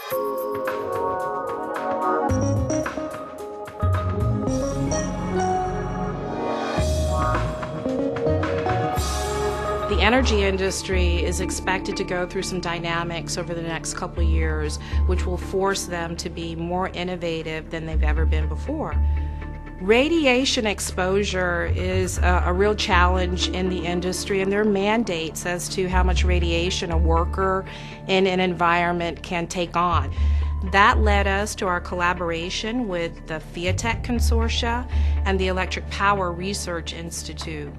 The energy industry is expected to go through some dynamics over the next couple of years, which will force them to be more innovative than they've ever been before. Radiation exposure is a real challenge in the industry, and there are mandates as to how much radiation a worker in an environment can take on. That led us to our collaboration with the FIATEC Consortia and the Electric Power Research Institute.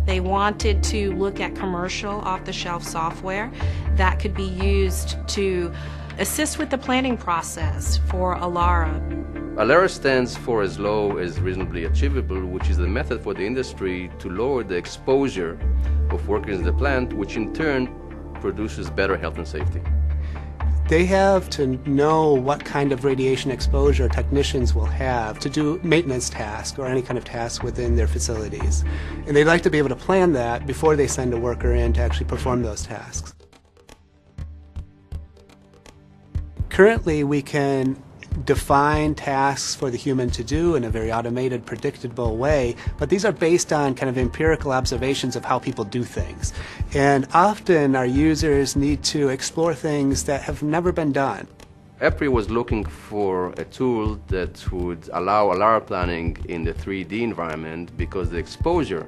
They wanted to look at commercial off-the-shelf software that could be used to assist with the planning process for ALARA. ALARA stands for as low as reasonably achievable, which is the method for the industry to lower the exposure of workers in the plant, which in turn produces better health and safety. They have to know what kind of radiation exposure technicians will have to do maintenance tasks or any kind of tasks within their facilities. And they'd like to be able to plan that before they send a worker in to actually perform those tasks. Currently, we can define tasks for the human to do in a very automated, predictable way, but these are based on kind of empirical observations of how people do things. And often our users need to explore things that have never been done. EPRI was looking for a tool that would allow ALARA planning in the 3D environment because the exposure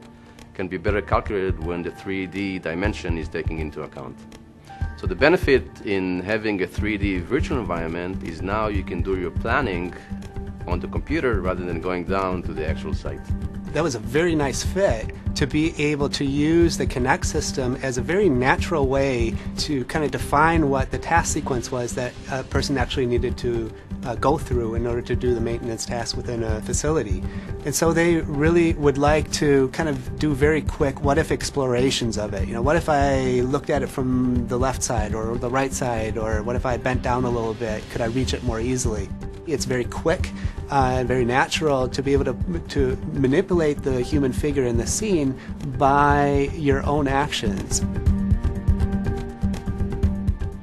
can be better calculated when the 3D dimension is taken into account. So the benefit in having a 3D virtual environment is now you can do your planning on the computer rather than going down to the actual site. That was a very nice fit to be able to use the Connect system as a very natural way to kind of define what the task sequence was that a person actually needed to go through in order to do the maintenance tasks within a facility. And so they really would like to kind of do very quick what-if explorations of it. You know, what if I looked at it from the left side or the right side, or what if I bent down a little bit? Could I reach it more easily? It's very quick and very natural to be able to manipulate the human figure in the scene by your own actions.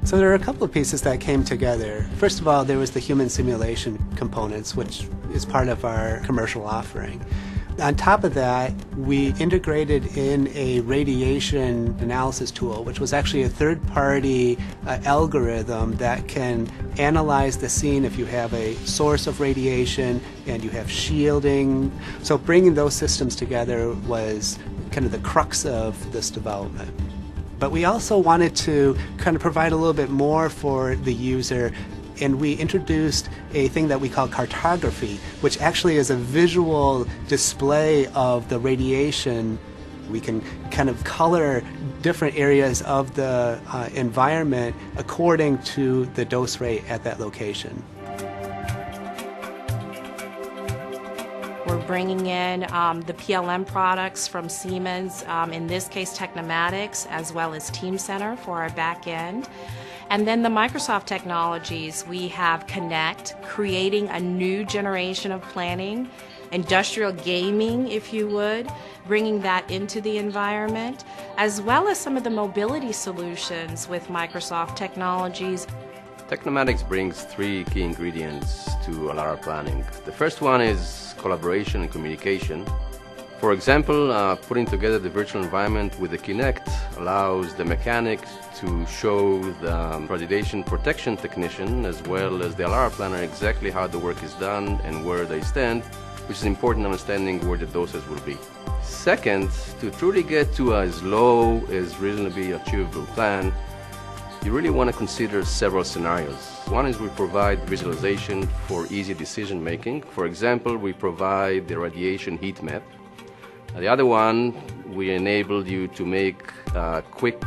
So there are a couple of pieces that came together. First of all, there was the human simulation components, which is part of our commercial offering. On top of that, we integrated in a radiation analysis tool, which was actually a third-party algorithm that can analyze the scene if you have a source of radiation and you have shielding. So bringing those systems together was kind of the crux of this development. But we also wanted to kind of provide a little bit more for the user, and we introduced a thing that we call cartography, which actually is a visual display of the radiation. We can kind of color different areas of the environment according to the dose rate at that location. We're bringing in the PLM products from Siemens, in this case Tecnomatix, as well as Teamcenter for our back end. And then the Microsoft technologies, we have Connect, creating a new generation of planning, industrial gaming, if you would, bringing that into the environment, as well as some of the mobility solutions with Microsoft technologies. Tecnomatix brings three key ingredients to ALARA planning. The first one is collaboration and communication. For example, putting together the virtual environment with the Kinect allows the mechanic to show the radiation protection technician as well as the ALARA planner exactly how the work is done and where they stand, which is important understanding where the doses will be. Second, to truly get to as low as reasonably achievable plan, you really want to consider several scenarios. One is we provide visualization for easy decision making. For example, we provide the radiation heat map. The other one, we enable you to make quick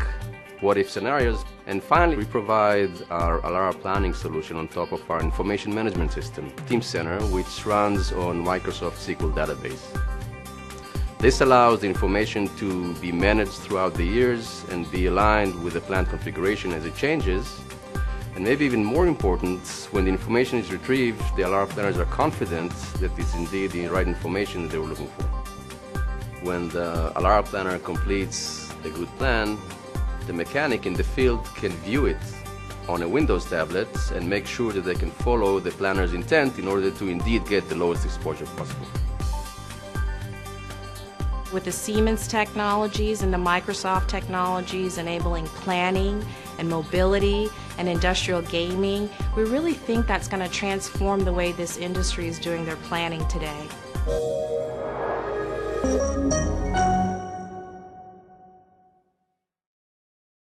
what-if scenarios. And finally, we provide our ALARA planning solution on top of our information management system, Teamcenter, which runs on Microsoft SQL database. This allows the information to be managed throughout the years and be aligned with the plant configuration as it changes. And maybe even more important, when the information is retrieved, the ALARA planners are confident that it's indeed the right information that they were looking for. When the ALARA planner completes a good plan, the mechanic in the field can view it on a Windows tablet and make sure that they can follow the planner's intent in order to indeed get the lowest exposure possible. With the Siemens technologies and the Microsoft technologies enabling planning and mobility and industrial gaming, we really think that's going to transform the way this industry is doing their planning today.